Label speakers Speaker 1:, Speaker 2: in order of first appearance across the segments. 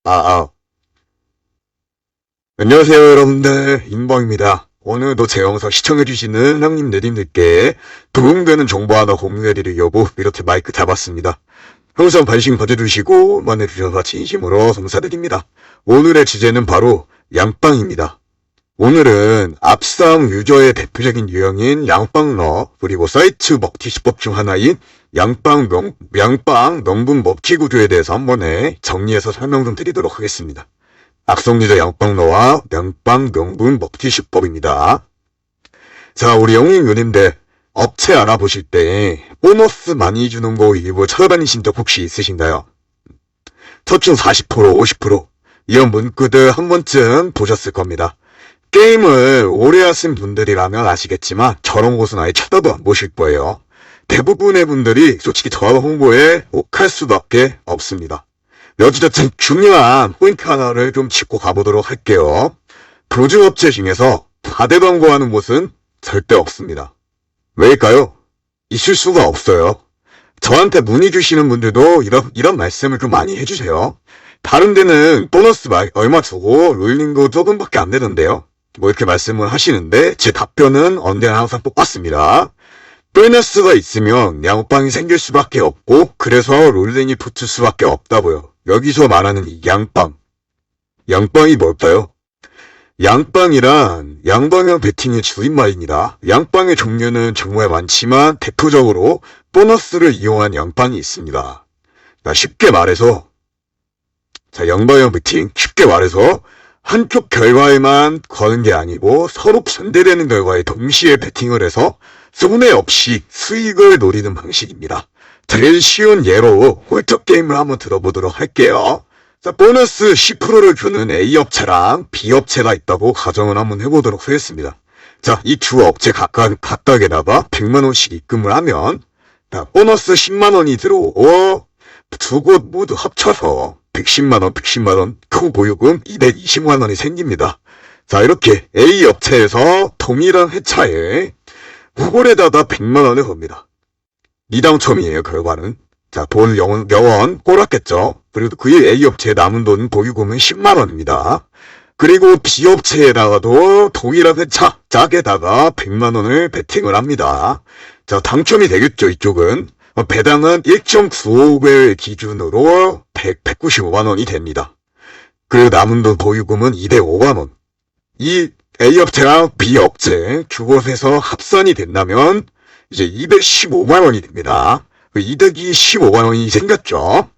Speaker 1: 아, 아. 안녕하세요, 여러분들. 인방입니다. 오늘도 제 영상 시청해주시는 형님, 누님들께 도움되는 정보 하나 공유해드리려고 이렇게 마이크 잡았습니다. 항상 관심 가져주시고 만나주셔서 진심으로 감사드립니다. 오늘의 주제는 바로 양빵입니다. 오늘은 앞상 유저의 대표적인 유형인 양빵러, 그리고 사이트 먹튀 수법 중 하나인 양빵 명분 먹튀 구조에 대해서 한 번에 정리해서 설명 좀 드리도록 하겠습니다. 악성유저 양빵러와 양빵 명분 먹튀 수법입니다. 자, 우리 영님 누님들, 업체 알아보실 때 보너스 많이 주는 거 일부 찾아다니신 적 혹시 있으신가요? 저축 40%, 50% 이런 문구들 한 번쯤 보셨을 겁니다. 게임을 오래 하신 분들이라면 아시겠지만 저런 곳은 아예 쳐다도 안 보실 거예요. 대부분의 분들이 솔직히 저와 홍보에 욱할 수밖에 없습니다. 여지저튼 중요한 포인트 하나를 좀 짚고 가보도록 할게요. 보증업체 중에서 과대 광고하는 곳은 절대 없습니다. 왜일까요? 있을 수가 없어요. 저한테 문의 주시는 분들도 이런 말씀을 좀 많이 해주세요. 다른 데는 보너스 얼마 주고 롤링 거 조금밖에 안 되던데요. 뭐 이렇게 말씀을 하시는데 제 답변은 언제나 항상 똑같습니다. 보너스가 있으면 양빵이 생길 수밖에 없고 그래서 롤링이 붙을 수밖에 없다고요. 여기서 말하는 이 양빵. 양빵이 뭘까요? 양빵이란 양방향 배팅의 줄임말입니다. 양빵의 종류는 정말 많지만 대표적으로 보너스를 이용한 양빵이 있습니다. 쉽게 말해서 양방향 배팅, 쉽게 말해서 한쪽 결과에만 거는 게 아니고 서로 반대되는 결과에 동시에 배팅을 해서 손해 없이 수익을 노리는 방식입니다. 제일 쉬운 예로 홀터 게임을 한번 들어보도록 할게요. 자, 보너스 10%를 주는 A업체랑 B업체가 있다고 가정을 한번 해보도록 하겠습니다. 자, 이 두 업체 각각에다가 100만원씩 입금을 하면 보너스 10만원이 들어오고 두 곳 모두 합쳐서 110만원, 그 보유금 220만원이 생깁니다. 자, 이렇게 A업체에서 동일한 회차에 구골에다가 100만원을 겁니다. 이당첨이에요, 결과는. 자, 돈 영원 꼬랐겠죠. 그리고 그 A업체에 남은 돈 보유금은 10만원입니다. 그리고 B업체에다가도 동일한 회차 짝에다가 100만원을 베팅을 합니다. 자, 당첨이 되겠죠, 이쪽은. 배당은 1.95배 기준으로 195만원이 됩니다. 그리고 남은 돈 보유금은 205만원. 이 A업체랑 B업체 두 곳에서 합산이 된다면 이제 215만원이 됩니다. 이득이 15만원이 생겼죠.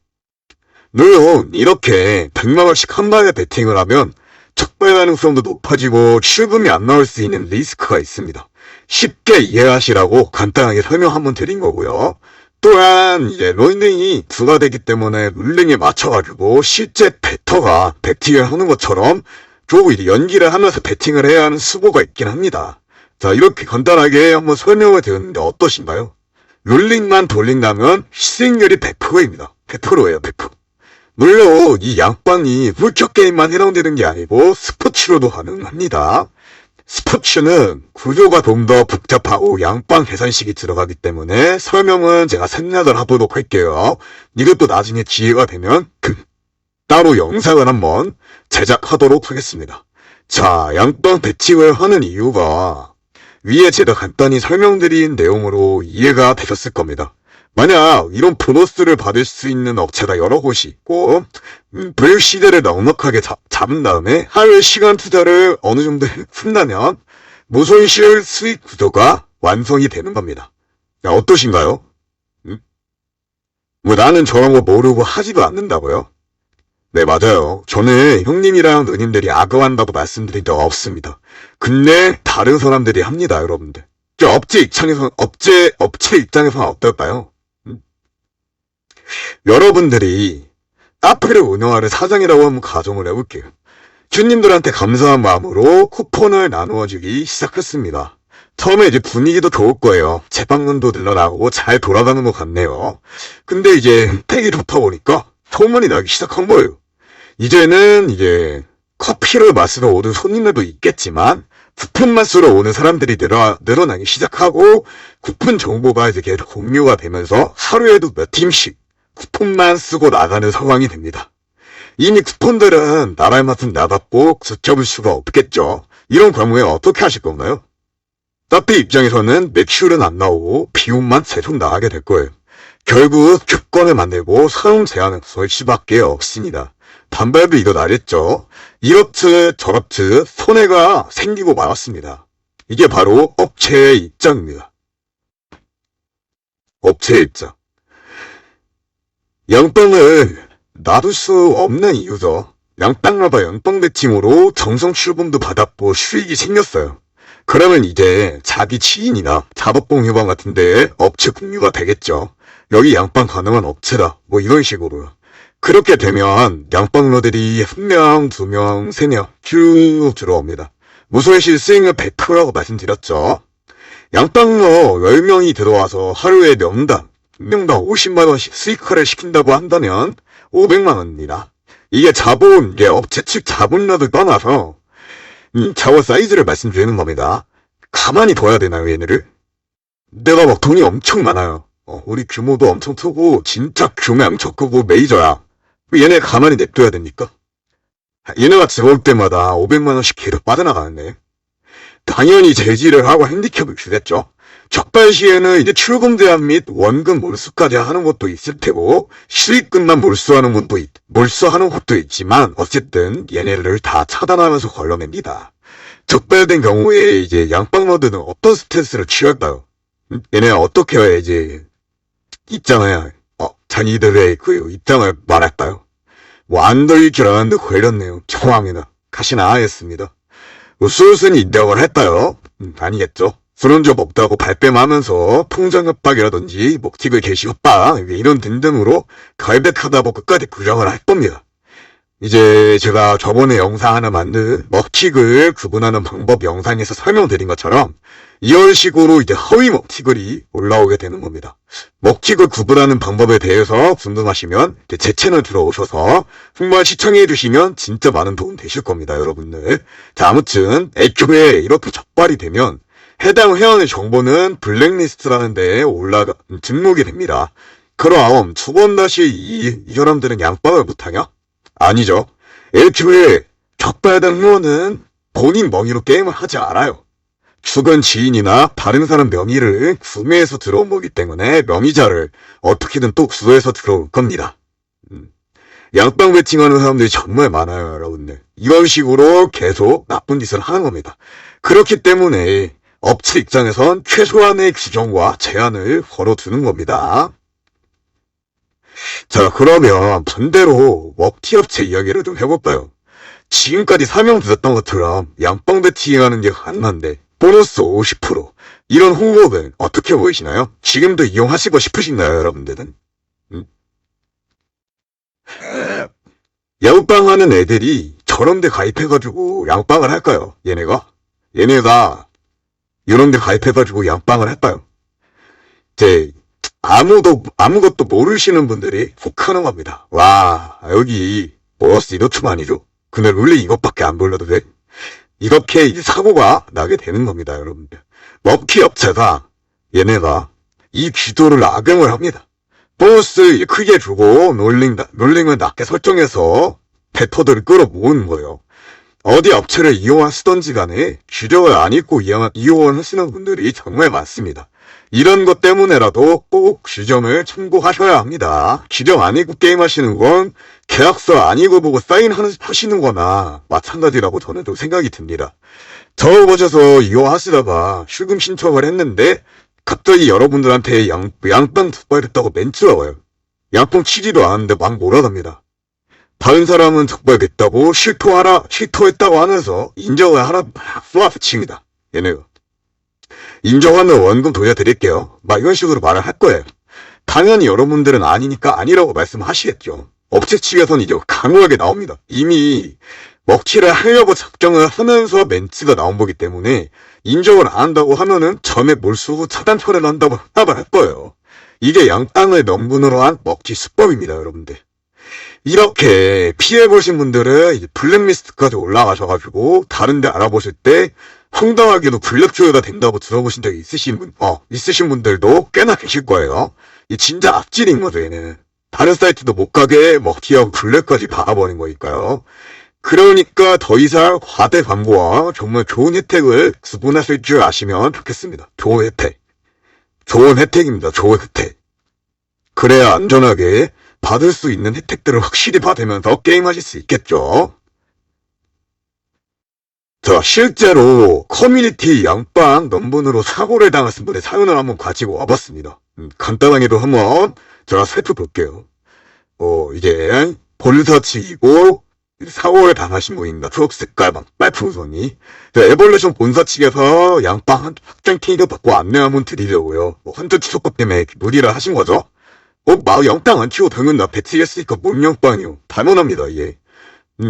Speaker 1: 물론 이렇게 100만원씩 한 번에 베팅을 하면 적발 가능성도 높아지고 출금이 안 나올 수 있는 리스크가 있습니다. 쉽게 이해하시라고 간단하게 설명 한번 드린 거고요. 또한 이제 롤링이 부과되기 때문에 롤링에 맞춰가지고 실제 배터가 베팅을 하는 것처럼 조금 이제 연기를 하면서 베팅을 해야 하는 수고가 있긴 합니다. 자, 이렇게 간단하게 한번 설명을 드렸는데 어떠신가요? 롤링만 돌린다면 수익률이 100%입니다. 100%예요, 100%. 물론 이 양빵이 훌쩍 게임만 해당되는 게 아니고 스포츠로도 가능합니다. 스포츠는 구조가 좀 더 복잡하고 양빵 계산식이 들어가기 때문에 설명은 제가 생략을 하도록 할게요. 이것도 나중에 기회가 되면 따로 영상을 한번 제작하도록 하겠습니다. 자, 양빵 배팅을 하는 이유가 위에 제가 간단히 설명드린 내용으로 이해가 되셨을 겁니다. 만약 이런 보너스를 받을 수 있는 업체가 여러 곳이 있고 브레이크 시대를 넉넉하게 잡은 다음에 하루의 시간 투자를 어느 정도 쓴다면 무손실 수익 구조가 완성이 되는 겁니다. 야, 어떠신가요? 뭐 나는 저런 거 모르고 하지도 않는다고요? 네, 맞아요. 저는 형님이랑 누님들이 악어한다고 말씀드린 적 없습니다. 근데 다른 사람들이 합니다, 여러분들. 업체 입장에서는 어떨까요? 여러분들이 카페를 운영하는 사장이라고 한번 가정을 해볼게요. 주님들한테 감사한 마음으로 쿠폰을 나누어주기 시작했습니다. 처음에 이제 분위기도 좋을 거예요. 재방문도 늘어나고 잘 돌아가는 것 같네요. 근데 이제 팩이 좋다 보니까 소문이 나기 시작한 거예요. 이제는 이제 커피를 마시러 오는 손님들도 있겠지만 쿠폰 마시러 오는 사람들이 늘어나기 시작하고 쿠폰 정보가 이제 계속 공유가 되면서 하루에도 몇 팀씩 쿠폰만 쓰고 나가는 상황이 됩니다. 이미 쿠폰들은 나라의 맛은 나답고 걷잡을 수가 없겠죠. 이런 경우에 어떻게 하실 건가요? 카페 입장에서는 매출은 안 나오고 비용만 계속 나가게 될 거예요. 결국 규권을 만들고 사용 제한을 설 수밖에 없습니다. 반발도 일어나겠죠. 이렇듯 저렇듯 손해가 생기고 말았습니다. 이게 바로 업체의 입장입니다. 업체의 입장. 양빵을 놔둘 수 없는 이유죠. 양빵마다 양빵 배팅으로 정성 출금도 받았고 수익이 생겼어요. 그러면 이제 자기 지인이나 자법봉 회방 같은데 업체 공유가 되겠죠. 여기 양빵 가능한 업체다. 뭐 이런 식으로. 그렇게 되면 양빵러들이 1명, 2명, 3명 쭉 들어옵니다. 무소외실 수익률 100%라고 말씀드렸죠. 양빵러 10명이 들어와서 하루에 명당 1명당 50만원씩 수익화를 시킨다고 한다면 500만원입니다. 이게 자본, 이게 업체 측 자본력을 떠나서 자원 사이즈를 말씀드리는 겁니다. 가만히 둬야 되나요, 얘네를? 내가 막 돈이 엄청 많아요. 우리 규모도 엄청 크고 진짜 규모 엄청 크고 메이저야. 얘네 가만히 냅둬야 됩니까? 얘네가 들어올 때마다 500만원씩 계속 빠져나가는데 당연히 제지를 하고 핸디캡을 주겠죠. 적발 시에는 이제 출금 제한 및 원금 몰수까지 하는 것도 있을 테고 수익금만 몰수하는 것도 있지만 어쨌든 얘네를 다 차단하면서 걸러냅니다. 적발된 경우에 이제 양빵러드는 어떤 스탠스를 취할까요? 얘네가 어떻게 해야지 입장을 자기들의 그 입장을 말할까요? 뭐 안 들릴 줄 알았는데 걸렸네요. 정황이나 가시나 하였습니다. 수술은 인정을 했다요? 아니겠죠. 그런 적 없다고 발뺌하면서 통장 협박이라든지 먹튀글 개시 협박 이런 등등으로 결백하다고 끝까지 부정을 할 겁니다. 이제 제가 저번에 영상 하나 만든 먹튀글 구분하는 방법 영상에서 설명드린 것처럼 이런 식으로 이제 허위 먹튀글이 올라오게 되는 겁니다. 먹튀글 구분하는 방법에 대해서 궁금하시면 제 채널 들어오셔서 정말 시청해주시면 진짜 많은 도움 되실 겁니다, 여러분들. 자, 아무튼 애초에 이렇게 적발이 되면 해당 회원의 정보는 블랙리스트라는 데에 등록이 됩니다. 그럼 두 번 다시 이 사람들은 양빵을 못하냐? 아니죠. 애초에 적발된 회원은 본인 명의로 게임을 하지 않아요. 주변 지인이나 다른 사람 명의를 구매해서 들어온 거기 때문에 명의자를 어떻게든 또 구해서 들어올 겁니다. 양빵 배팅하는 사람들이 정말 많아요, 여러분들. 이런 식으로 계속 나쁜 짓을 하는 겁니다. 그렇기 때문에 업체 입장에선 최소한의 규정과 제한을 걸어두는 겁니다. 자, 그러면 반대로 먹튀업체 이야기를 좀 해볼까요? 지금까지 설명드렸던 것처럼 양빵 배팅하는 게 가능한데 보너스 50% 이런 홍보는 어떻게 보이시나요? 지금도 이용하시고 싶으신가요, 여러분들은? 양빵 하는 애들이 저런 데 가입해가지고 양빵을 할까요? 얘네가 이런 데 가입해가지고 양빵을 할까요? 아무것도 모르시는 분들이 혹하는 겁니다. 와, 여기 보너스 이렇게만이죠. 근데 룰리 이것밖에 안 불러도 돼? 이렇게 이제 사고가 나게 되는 겁니다, 여러분들. 먹튀업체가 얘네가 이 기도를 악용을 합니다. 보너스 크게 주고 롤링을 낮게 설정해서 배터들을 끌어모으는 거예요. 어디 업체를 이용하시던지 간에 규정을 안 읽고 이용하시는 분들이 정말 많습니다. 이런 것 때문에라도 꼭 규정을 참고하셔야 합니다. 규정 안 읽고 게임하시는 건 계약서 안 읽어보고 사인하시는 거나 마찬가지라고 저는 좀 생각이 듭니다. 저 보셔서 이용하시다가 출금 신청을 했는데 갑자기 여러분들한테 양빵 적발했다고 멘트가 와요. 양빵 치지도 않았는데 막 몰아갑니다. 다른 사람은 적발됐다고 실토했다고 하면서 인정을 하라 쏘아서 칩니다. 얘네가. 인정하면 원금 돌려드릴게요. 막 이런 식으로 말을 할 거예요. 당연히 여러분들은 아니니까 아니라고 말씀하시겠죠. 업체 측에서는 이제 강하게 나옵니다. 이미 먹튀를 하려고 작정을 하면서 멘트가 나온 거기 때문에 인정을 안 한다고 하면은 전액 몰수 차단 처리를 한다고 합의를 할 거예요. 이게 양땅을 명분으로 한 먹튀 수법입니다, 여러분들. 이렇게 피해보신 분들은 이제 블랙리스트까지 올라가셔가지고 다른 데 알아보실 때 황당하게도 블랙조회가 된다고 들어보신 적이 있으신 분들도 꽤나 계실 거예요. 이 진짜 악질인 거죠, 얘는. 다른 사이트도 못 가게 먹튀하고 블랙까지 박아버린 거니까요. 그러니까 더 이상 과대 광고와 정말 좋은 혜택을 구분하실 줄 아시면 좋겠습니다. 좋은 혜택. 좋은 혜택입니다. 좋은 혜택. 그래야 안전하게 받을 수 있는 혜택들을 확실히 받으면서 게임하실 수 있겠죠. 자, 실제로 커뮤니티 양빵 넘본으로 사고를 당하신 분의 사연을 한번 가지고 와봤습니다. 간단하게도 한번 제가 살펴볼게요. 이게 본사 측이고 사고를 당하신 분입니다. 초록색 깔방 빨풍선이. 에볼루션 본사 측에서 양빵 확장 케이크 받고 안내 한번 드리려고요. 헌터 취소법 때문에 무리를 하신 거죠. 양빵 안 키워 당연 나 배치했으니까 뭔 양빵이요. 당연합니다, 이게.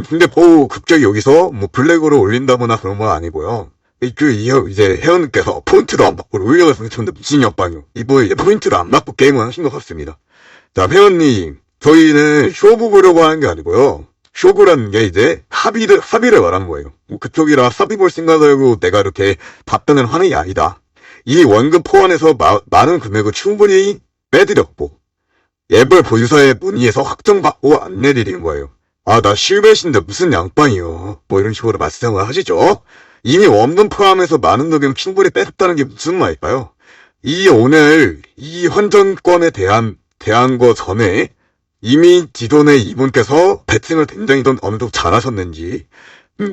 Speaker 1: 근데 갑자기 여기서 블랙으로 올린다거나 그런 건 아니고요. 이제 회원님께서 포인트도 안 받고 올려서 근데 무슨 양빵이요. 이번에 포인트를 안 받고 게임을 하신 것 같습니다. 자, 회원님, 저희는 쇼부 보려고 하는 게 아니고요. 쇼부라는 게 이제 합의를 말하는 거예요. 그쪽이라 합의 볼 생각을 내가 이렇게 답변을 하는 게 아니다. 이 원금 포함해서 많은 금액을 충분히 빼드렸고, 앱을 본사에 문의해서 확정받고 안내드리는 거예요. 나 실베신데 무슨 양빵이요. 이런 식으로 말씀을 하시죠. 이미 원금 포함해서 많은 금액 충분히 뺐다는 게 무슨 말일까요? 오늘 이 환전권에 대한 거 전에 이미 기존에 이분께서 배팅을 굉장히 어느 정도 잘하셨는지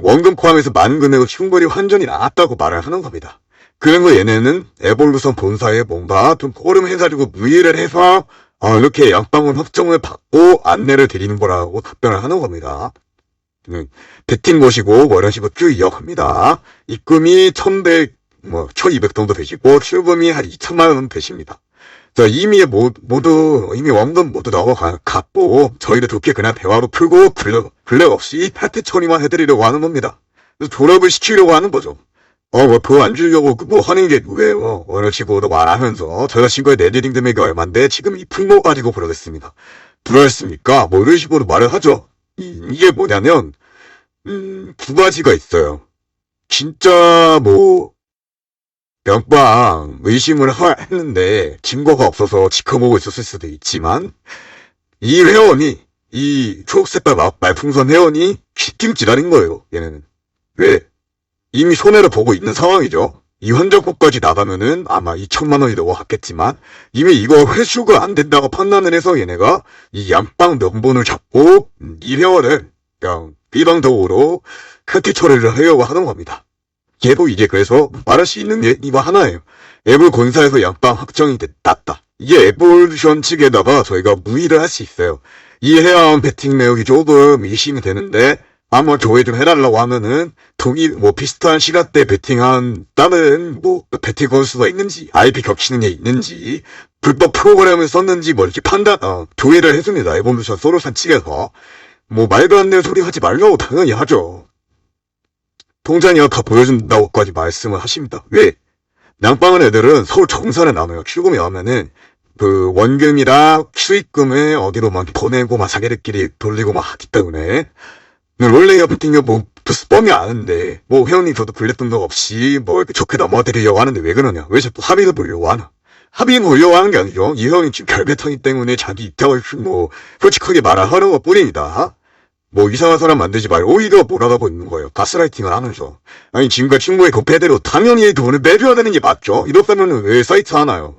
Speaker 1: 원금 포함해서 많은 금액을 충분히 환전이 나왔다고 말을 하는 겁니다. 그리고 얘네는 에볼루션 본사에 뭔가 좀 꼬름해가지고 문의를 해서 이렇게 양빵은 확정을 받고 안내를 드리는 거라고 답변을 하는 겁니다. 배팅 것이고 이런 식으로 쭉 이어갑니다. 입금이 1200 정도 되시고 출금이 한 2000만 원 되십니다. 자, 이미 원금 모두 나와갔고 저희도 좋게 그냥 대화로 풀고 블랙 없이 파트 처리만 해드리려고 하는 겁니다. 그래서 졸업을 시키려고 하는 거죠. 그거 안 주려고 하는 게 왜요? 이런 식으로 말하면서 저희가 지금까지 내드린 금액이 얼만데 지금 이 풀모 가지고 그러겠습니다. 불안했습니까? 이런 식으로 말을 하죠. 이게 뭐냐면 두 가지가 있어요. 진짜 양빵 의심을 했는데 증거가 없어서 지켜보고 있었을 수도 있지만 이 회원이 이 초록색깔 말풍선 회원이 시킴 지랄인 거예요. 얘네는. 왜? 이미 손해를 보고 있는 상황이죠. 이 환전권까지 나가면은 아마 2천만 원이 넘어갔겠지만 이미 이거 회수가 안 된다고 판단을 해서 얘네가 이 양빵 명분을 잡고 이 회원을 그냥 비방적으로 카티 처리를 하려고 하는 겁니다. 얘도 이제 그래서 말할 수 있는 게 이거 하나예요. 애플 본사에서 양빵 확정이 났다. 이게 에볼루션 측에다가 저희가 문의를 할 수 있어요. 이 해양 배팅 내역이 조금 의심이 되는데 한번 조회 좀 해달라고 하면은 비슷한 시간대 배팅한 다른 배팅 건수가 있는지 IP 겹치는 게 있는지 불법 프로그램을 썼는지 이렇게 조회를 해줍니다. 에볼루션 소로산 측에서 말도 안 되는 소리 하지 말라고 당연히 하죠. 통장이가 다 보여준다고까지 말씀을 하십니다. 왜? 양빵은 애들은 서울 정산에 나눠요. 출금이 나오면은 원금이랑 수익금을 어디로 보내고 자기들끼리 돌리고 하기 때문에 원래 같은 경우 스펌이 아는데 회원님 저도 블랙돈도 없이 이렇게 좋게 넘어드리려고 하는데 왜 그러냐? 왜 자꾸 합의를 보려고 하나? 합의는 보려고 하는 게 아니죠. 이 회원이 지금 결배터기 때문에 자기 입장을 솔직하게 말하는 것 뿐입니다. 이상한 사람 만들지 말고 오히려 몰아가고 있는 거예요. 가스라이팅을 하면서. 아니 지금까지 친구의 배대로 당연히 돈을 빼줘야 되는 게 맞죠. 이렇다면 왜 사이트 하나요?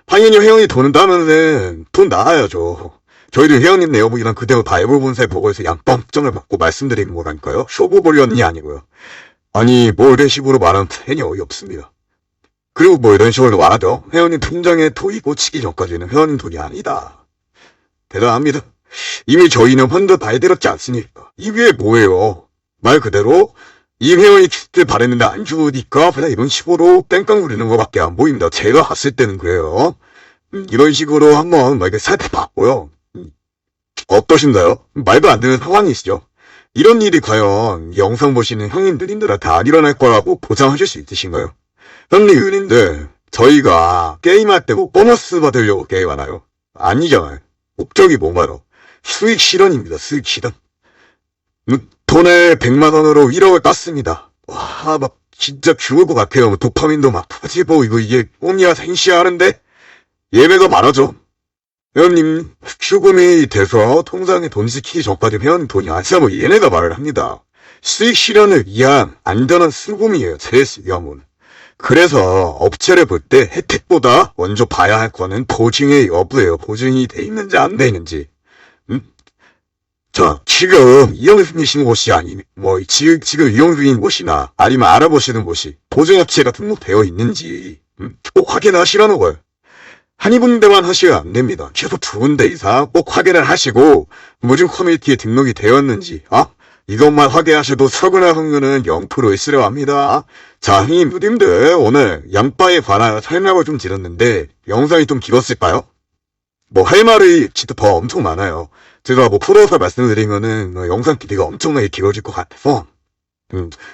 Speaker 1: 당연히 회원이 돈을 따면은 돈 나가야죠. 저희도 회원님 내역이랑 그대로 다 에볼 본사에 보고해서 양빵 확정을 받고 말씀드리는 거라니까요. 쇼부 보려는게 아니고요. 아니 이런 식으로 말하면 괜히 어이없습니다. 그리고 이런 식으로 말하죠. 회원님 통장에 돈이 꽂히기 전까지는 회원님 돈이 아니다. 대단합니다. 이미 저희는 환자 다 해드렸지 않습니까? 이게 뭐예요? 말 그대로 이 회원이 키트 바랬는데 안 주니까 그냥 이런 식으로 땡깡 부리는 것밖에 안 보입니다. 제가 갔을 때는 그래요. 이런 식으로 한번 살펴봤고요. 어떠신가요? 말도 안 되는 상황이시죠? 이런 일이 과연 영상 보시는 형님들한테 안 일어날 거라고 보장하실 수 있으신가요? 형님들, 저희가 게임할 때 보너스 받으려고 게임하나요? 아니잖아요. 목적이 뭔가요? 수익 실현입니다. 수익 실현. 돈을 100만 원으로 1억을 땄습니다. 와, 진짜 죽을 것 같아요. 도파민도 터지고 이게 꼼이야 생시야 하는데 예매가 많아져. 형님, 추금이 돼서 통장에 돈 지키기 전까지면 돈이 안 싸고 얘네가 말을 합니다. 수익 실현을 위한 안전한 수금이에요, 세수염은. 그래서 업체를 볼 때 혜택보다 먼저 봐야 할 거는 보증의 여부예요. 보증이 돼 있는지 안 돼 있는지. 자, 지금 이영수님 곳이 아니, 지금 이영수님 곳이나 아니면 알아보시는 곳이 보증업체가 등록되어 있는지 꼭 확인하시라는 거예요. 한 군데만 하시면 안 됩니다. 최소 2군데 이상 꼭 확인을 하시고 보증 커뮤니티에 등록이 되었는지, 이것만 확인하셔도 서근할 확률은 0% 있으려 합니다. 자, 형님들 오늘 양파에 관한 설명을 좀 드렸는데 영상이 좀 길었을까요? 할 말이 진짜 더 엄청 많아요. 제가 풀어서 말씀드리면은 영상 길이가 엄청나게 길어질 것 같아서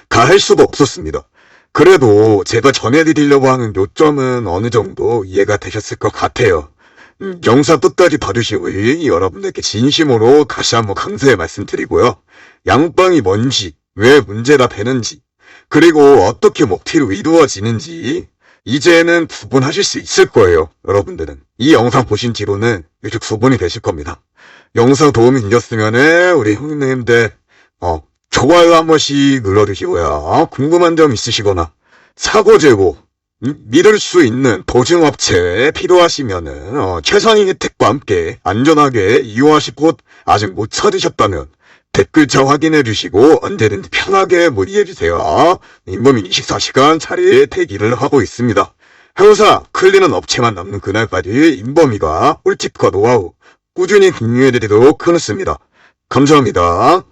Speaker 1: 다 할 수가 없었습니다. 그래도 제가 전해드리려고 하는 요점은 어느 정도 이해가 되셨을 것 같아요. 영상 끝까지 봐주시고 여러분들께 진심으로 다시 한번 감사의 말씀드리고요. 양빵이 뭔지, 왜 문제가 되는지, 그리고 어떻게 먹튀로 이루어지는지 이제는 구분하실 수 있을 거예요. 여러분들은 이 영상 보신 뒤로는 이렇게 구분이 되실 겁니다. 영상 도움이 되셨으면 우리 형님들 좋아요 한 번씩 눌러주시고요. 궁금한 점 있으시거나 사고 믿을 수 있는 보증업체에 필요하시면은 최상위 혜택과 함께 안전하게 이용하실 곳 아직 못 찾으셨다면 댓글창 확인해 주시고 언제든지 편하게 문의해 주세요. 인범이 24시간 차례 대기를 하고 있습니다. 항상 클리는 업체만 남는 그날까지 인범이가 꿀팁과 노하우 꾸준히 공유해 드리도록 하겠습니다. 감사합니다.